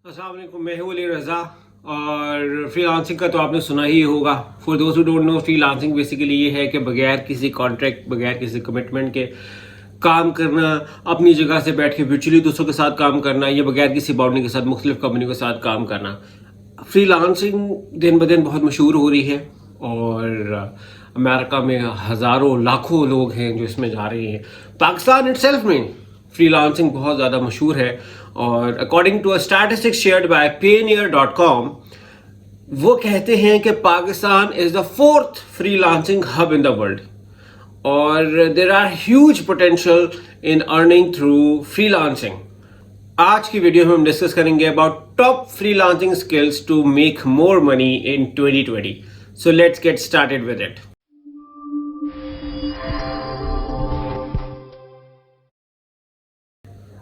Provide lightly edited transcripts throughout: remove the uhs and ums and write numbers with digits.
अस्सलाम वालेकुम, मैं हूं अली रज़ा। और फ्रीलांसिंग का तो आपने सुना ही होगा। फॉर दोस्त who don't know, freelancing basically ये है कि बगैर किसी कॉन्ट्रैक्ट, बगैर किसी कमिटमेंट के काम करना, अपनी जगह से बैठ के वर्चुअली दूसरों के साथ काम करना, या बगैर किसी बाउंड्री के साथ मुख्तलिफ कंपनी के साथ काम करना। फ्रीलांसिंग दिन ब दिन बहुत मशहूर हो रही है और अमेरिका में हज़ारों लाखों लोग हैं जो इसमें जा रहे हैं। पाकिस्तान इटसेल्फ में फ्रीलांसिंग बहुत ज़्यादा मशहूर है और according to a statistics shared by payoneer.com, वो कहते हैं कि Pakistan is the fourth freelancing hub in the world और there are huge potential in earning through freelancing. आज की वीडियो में हम डिस्कस करेंगे about top freelancing skills to make more money in 2020। So let's get started with it.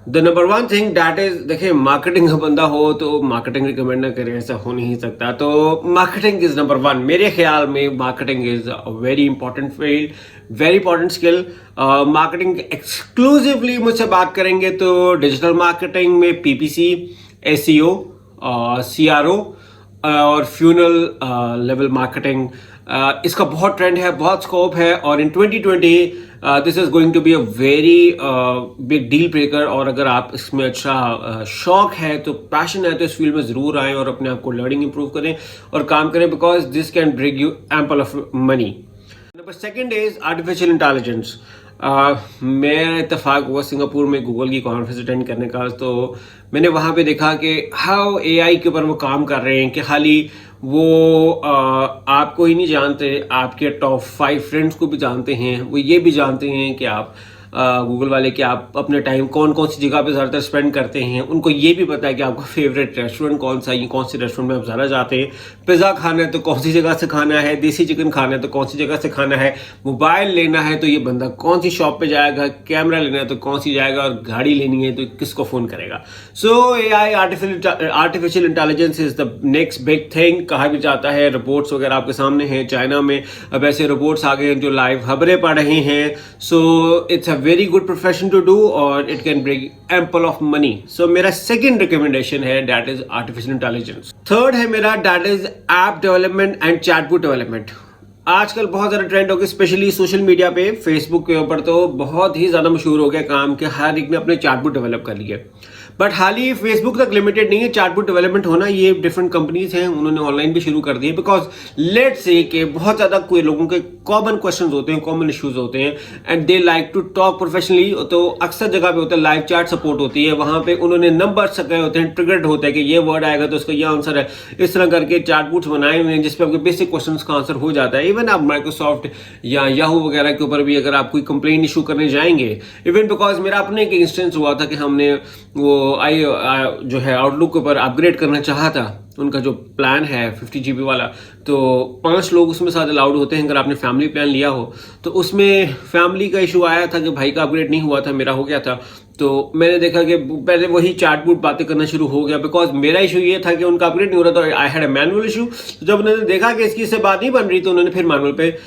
The number one thing that is, देखिए, marketing का बंदा हो तो मार्केटिंग रिकमेंड ना करे, ऐसा हो नहीं सकता। तो मार्केटिंग इज नंबर वन। मेरे ख्याल में marketing is a very important field, very important skill. Marketing exclusively मुझसे बात करेंगे तो डिजिटल मार्केटिंग में पीपीसी, एसईओ, सीआरओ और फ्यूनल लेवल मार्केटिंग, इसका बहुत ट्रेंड है, बहुत स्कोप है। और in 2020 this is going to be a very big deal breaker. और अगर आप इसमें अच्छा शौक है, तो पैशन है, तो इस फील्ड में जरूर आएं और अपने आप को लर्निंग इंप्रूव करें और काम करें, because this can bring you ample of money. Number second is artificial intelligence. मेरा इत्तेफाक हुआ सिंगापुर में गूगल की कॉन्फ्रेंस अटेंड करने का, तो मैंने वहाँ पे देखा कि हाउ एआई के ऊपर वो काम कर रहे हैं कि खाली वो आपको ही नहीं जानते, आपके टॉप 5 फ्रेंड्स को भी जानते हैं। वो ये भी जानते हैं कि आप गूगल वाले कि आप अपने टाइम कौन कौन सी जगह पे ज़्यादातर स्पेंड करते हैं। उनको ये भी पता है कि आपका फेवरेट रेस्टोरेंट कौन सा है, कौन से रेस्टोरेंट में आप ज़्यादा जाते हैं। पिज़्ज़ा खाना है तो कौन सी जगह से खाना है, देसी चिकन खाना है तो कौन सी जगह से खाना है, मोबाइल लेना है तो ये बंदा कौन सी शॉप पे जाएगा, कैमरा लेना है तो कौन सी जाएगा, और गाड़ी लेनी है तो किसको फ़ोन करेगा। सो AI, artificial intelligence is the next big thing. कहा भी जाता है, रिपोर्ट्स वगैरह आपके सामने हैं, चाइना में अब ऐसे रिपोर्ट्स आ गए हैं जो लाइव खबरें पढ़ रहे हैं। So it's a very good profession to do और it can bring ample of money. So मेरा सेकंड रिकमेंडेशन है, that is artificial intelligence. Third है मेरा, that is app development and chatbot development. आजकल बहुत ज़्यादा ट्रेंड हो गया, स्पेशली सोशल मीडिया पे, फेसबुक के ऊपर तो बहुत ही ज़्यादा मशहूर हो गया काम कि हर एक ने अपने चैटबॉट डेवलप कर लिए। बट हाल ही फेसबुक तक लिमिटेड नहीं है चैटबॉट डेवलपमेंट होना, ये डिफरेंट कंपनीज हैं, उन्होंने ऑनलाइन भी शुरू कर दिए। बिकॉज लेट्स से कि बहुत ज़्यादा कोई लोगों के कॉमन क्वेश्चन होते हैं, कॉमन इश्यूज होते हैं, and they like to talk professionally. तो अक्सर जगह पे होता है लाइव चैट सपोर्ट होती है, वहाँ पे उन्होंने नंबर सके होते हैं, ट्रिगर्ड होता है कि ये वर्ड आएगा तो उसका ये आंसर है। इस तरह करके चैटबॉट्स बनाए हुए हैं जिसपे आपके बेसिक क्वेश्चन का आंसर हो जाता है। इवन आप माइक्रोसॉफ्ट या याहू वगैरह के ऊपर भी अगर आप कोई कंप्लेन इशू करने जाएंगे, इवन बिकॉज मेरा अपने एक इंस्टेंस हुआ था कि हमने वो जो है आउटलुक के ऊपर अपग्रेड करना चाहा था। उनका जो प्लान है 50 GB वाला, तो 5 लोग उसमें साथ अलाउड होते हैं अगर आपने फैमिली प्लान लिया हो। तो उसमें फैमिली का इशू आया था कि भाई का अपग्रेड नहीं हुआ था, मेरा हो गया था। तो मैंने देखा कि पहले वही चैटबॉट बातें करना शुरू हो गया, बिकॉज मेरा इशू ये था कि उनका अपग्रेड नहीं हो रहा था। I had a manual issue. तो जब उन्होंने देखा कि इसकी से बात नहीं बन रही, तो उन्होंने फिर मैनुअल पे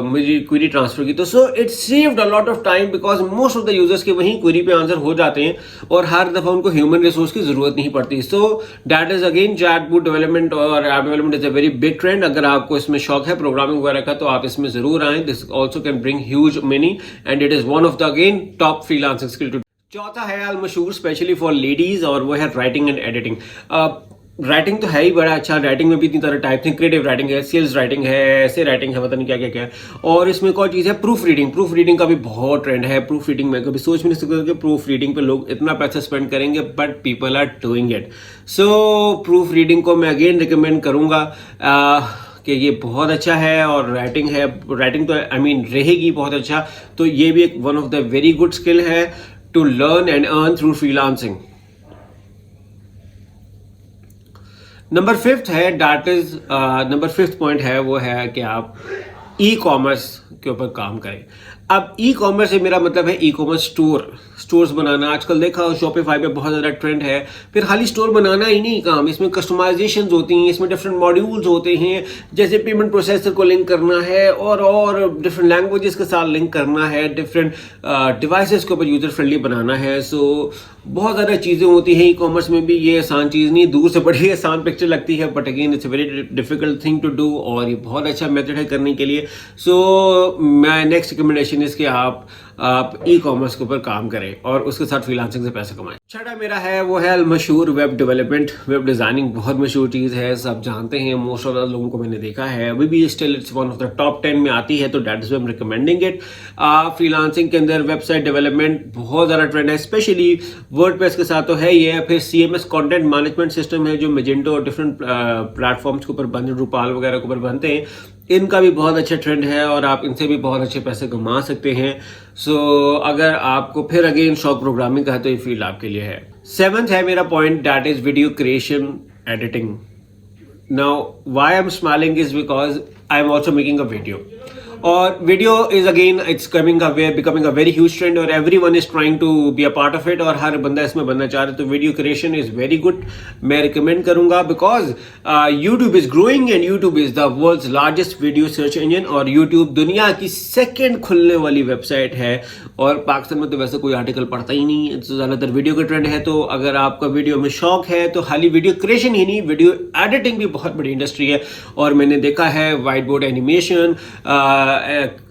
मुझे क्वेरी ट्रांसफर की। तो so it saved a lot of time, because most of the users के वहीं क्वेरी पे आंसर हो जाते हैं और हर दफा उनको ह्यूमन रिसोर्स की जरूरत नहीं पड़ती। So that is again chatbot development और app development is a very big trend. अगर आपको इसमें शौक है प्रोग्रामिंग वगैरह का, तो आप इसमें जरूर आएं। This also can bring huge money and it is one of the again top freelancing skill too. चौथा है यार मशहूर स्पेशली फॉर लेडीज, और वो है राइटिंग एंड एडिटिंग। राइटिंग तो है ही बड़ा अच्छा, राइटिंग में भी इतनी तरह टाइप थे, क्रिएटिव राइटिंग है, सेल्स राइटिंग है, ऐसे राइटिंग है, पता नहीं क्या क्या क्या है। और इसमें एक और चीज़ है प्रूफ रीडिंग। प्रूफ रीडिंग का भी बहुत ट्रेंड है। प्रूफ रीडिंग में कभी सोच भी नहीं सकते कि प्रूफ रीडिंग पे लोग इतना पैसा स्पेंड करेंगे, but people are doing it. So proofreading को मैं अगेन रिकमेंड करूँगा कि ये बहुत अच्छा है। और राइटिंग है, राइटिंग तो आई मीन रहेगी बहुत अच्छा। तो ये भी एक one of the very good skill है to learn and earn through freelancing. Number fifth है, that is number fifth point है, वो है कि आप ई कॉमर्स के ऊपर काम करें। अब ई कॉमर्स से मेरा मतलब है ई कॉमर्स स्टोर्स बनाना। आजकल देखा शॉपिफाई पे बहुत ज़्यादा ट्रेंड है। फिर खाली स्टोर बनाना ही नहीं काम, इसमें कस्टमाइजेशन होती हैं, इसमें डिफरेंट मॉड्यूल्स होते हैं, जैसे पेमेंट प्रोसेसर को लिंक करना है और डिफरेंट लैंग्वेजेस के साथ लिंक करना है, डिफरेंट डिवाइसेस के ऊपर यूज़र फ्रेंडली बनाना है। सो बहुत ज़्यादा चीज़ें होती हैं ई कॉमर्स में भी। ये आसान चीज़ नहीं, दूर से बड़ी आसान पिक्चर लगती है, but again it's very difficult thing to do, और ये बहुत अच्छा मेथड है करने के लिए। So my next recommendation is कि आप ई कॉमर्स के ऊपर काम करें और उसके साथ फ्रीलांसिंग से पैसे कमाएं। छठा मेरा है वो है मशहूर वेब डेवलपमेंट। वेब डिज़ाइनिंग बहुत मशहूर चीज़ है, सब जानते हैं, मोस्ट ऑफ द लोगों को मैंने देखा है। अभी भी still it's one of the top 10 में आती है, तो that is I am recommending it. Freelancing के अंदर वेबसाइट डेवलपमेंट बहुत ज़्यादा ट्रेंड है, स्पेशली वर्डप्रेस के साथ तो है ही है। फिर CMS कंटेंट मैनेजमेंट सिस्टम है जो मेजेंटो और डिफरेंट प्लेटफॉर्म्स के ऊपर बनते, ड्रूपाल वगैरह के ऊपर बनते हैं, इनका भी बहुत अच्छा ट्रेंड है और आप इनसे भी बहुत अच्छे पैसे कमा सकते हैं। सो अगर आपको फिर अगेन शॉक प्रोग्रामिंग का है तो ये फील्ड आपके लिए है। 7th है मेरा point, that is video creation editing. Now why I am smiling is because I am also making a video, और video is again it's becoming a very huge trend और everyone is trying to be a part of it, और हर बंदा इसमें बनना चाह रहा है। तो video creation is very good, मैं रिकमेंड करूंगा, because YouTube is growing and YouTube is the world's largest video search engine, और यूट्यूब दुनिया की सेकेंड खुलने वाली वेबसाइट है। और पाकिस्तान में तो वैसे कोई आर्टिकल पढ़ता ही नहीं है, तो ज़्यादातर वीडियो का ट्रेंड है। तो अगर आपका वीडियो में शौक है तो खाली वीडियो क्रिएशन ही नहीं, वीडियो एडिटिंग भी बहुत बड़ी इंडस्ट्री है। और मैंने देखा है white board animation,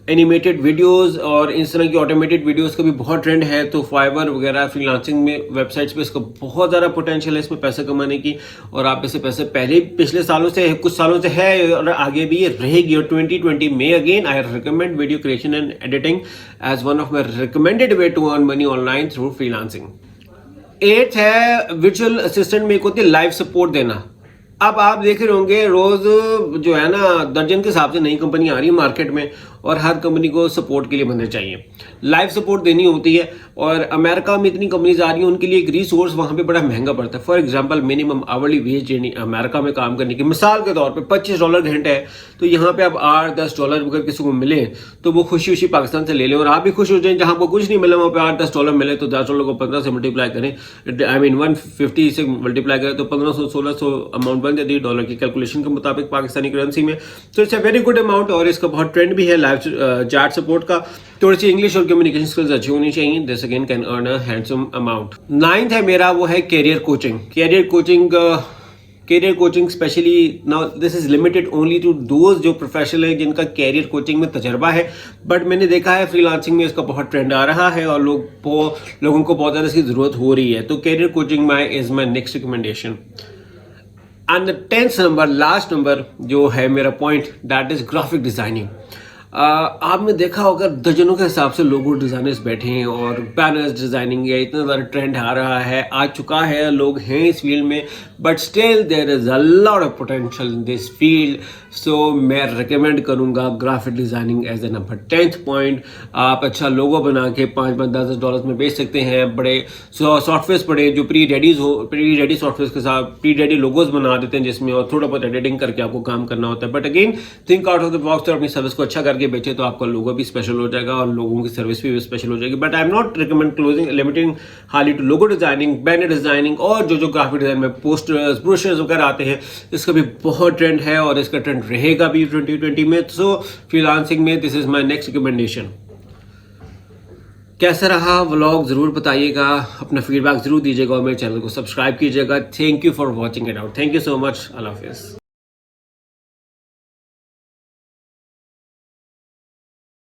animated videos और इस तरह की ऑटोमेटेड वीडियोस का भी बहुत ट्रेंड है। तो फाइवर वगैरह फ्रीलांसिंग में वेबसाइट्स पे इसका बहुत ज़्यादा पोटेंशियल है इसमें पैसे कमाने की, और आप इससे पैसे पहले पिछले सालों से कुछ सालों से है और आगे भी ये रहेगी। और 2020 में again I recommend video creation and editing as one of my recommended way to earn money online through freelancing. 8th है वर्चुअल असिस्टेंट में एक होती है लाइव सपोर्ट देना। अब आप देख रहे होंगे रोज जो है ना दर्जन के हिसाब से नई कंपनी आ रही है मार्केट में, और हर कंपनी को सपोर्ट के लिए बंदे चाहिए, लाइव सपोर्ट देनी होती है। और अमेरिका में इतनी कंपनीज आ रही हैं, उनके लिए एक रिसोर्स वहाँ पे बड़ा महंगा पड़ता है। For example minimum hourly wage यानी अमेरिका में काम करने की मिसाल के तौर पे $25 घंटे है, तो यहाँ पे अब $8-10 अगर किसी को मिले तो वो खुशी खुशी पाकिस्तान से ले लें, और आप भी खुश हो जाएं। जहाँ को कुछ नहीं मिला वहाँ पे $8-10 मिले तो $10 को 15 से मल्टीप्लाई करें, आई मीन 150 से मल्टीप्लाई करें तो 1500-1600 अमाउंट बन जाती है डॉलर की कैलकुलेशन के मुताबिक पाकिस्तानी करेंसी में। तो it's a very good amount, और इसका बहुत ट्रेंड भी है लाइव चैट सपोर्ट का। थोड़ी सी इंग्लिश और कम्युनिकेशन स्किल्स अच्छी होनी चाहिए, this again can earn a handsome amount. 9th है मेरा वो है career coaching. Career coaching specially now this is limited only to those जो प्रोफेशनल है जिनका कैरियर कोचिंग में तजर्बा है, बट मैंने देखा है फ्रीलांसिंग में इसका बहुत ट्रेंड आ रहा है और लोगों को बहुत ज़्यादा इसकी ज़रूरत हो रही है। तो career coaching is my next recommendation. And the 10th number, last number जो है मेरा point, that is graphic designing. आपने देखा होगा दर्जनों के हिसाब से लोगो डिजाइनर्स बैठे हैं और बैनर्स डिजाइनिंग है, इतना ज़्यादा ट्रेंड आ चुका है, लोग हैं इस फील्ड में, but still there is a lot of potential in this field. So मैं रिकमेंड करूंगा graphic designing as a number 10th point. आप अच्छा लोगो बना के $5-10 में बेच सकते हैं। बड़े सॉफ्टवेयर पड़े जो प्री रेडी सॉफ्टवेयर के साथ प्री रेडी लोगोज बना देते हैं, जिसमें और थोड़ा बहुत एडिटिंग करके आपको काम करना होता है। But again think out of the box, और अपनी सर्विस को अच्छा करके बेचे तो आपका लोगो भी स्पेशल हो जाएगा और लोगों की सर्विस भी स्पेशल हो जाएगी। But I am not recommend limiting wholly to logo designing, banner designing और जो ग्राफिक डिजाइन में पोस्टर्स ब्रोशर्स वगैरह आते हैं, इसका भी बहुत ट्रेंड है और इसका ट्रेंड रहेगा भी 2020 में। सो फ्रीलांसिंग में this is my next recommendation. कैसा रहा व्लॉग जरूर बताइएगा, अपना फीडबैक जरूर दीजिएगा और मेरे चैनल को सब्सक्राइब कीजिएगा। Thank you for watching it out. Thank you so much. अल्लाह हाफिज़।